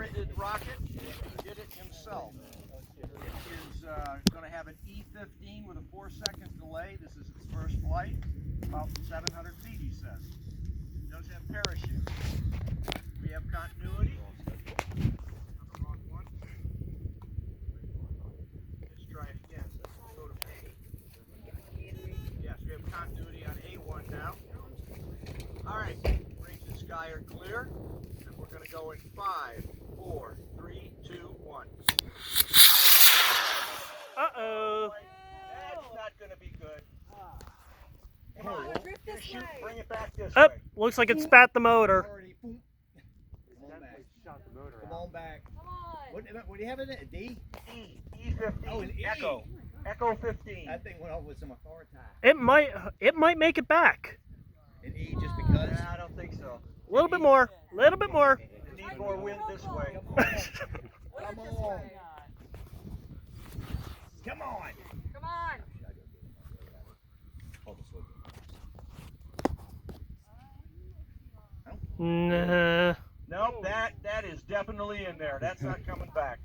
printed rocket. He did it himself. It is going to have an E15 with a 4-second delay. This is its first flight, about 700 feet, he says. It does have parachutes. We have continuity. The wrong one. Let's try it again. Go to A. Yes, we have continuity on A1 now. All right, range and sky are clear, and we're going to go in 5, 4, 3, 2, 1. Uh-oh. That's not going to be good. Come on, shoot, bring it back this Up, way. looks like it spat the motor. Come on back. What do you have in it? A D? E15. Oh, an E. Echo. Echo 15. That thing went off with some authority. It might make it back. An E just because? Nah, I don't think so. A little bit more. A little bit more. You need more wind this way. Come on. Come on. Come on. Nah. Nope, that is definitely in there. That's not coming back.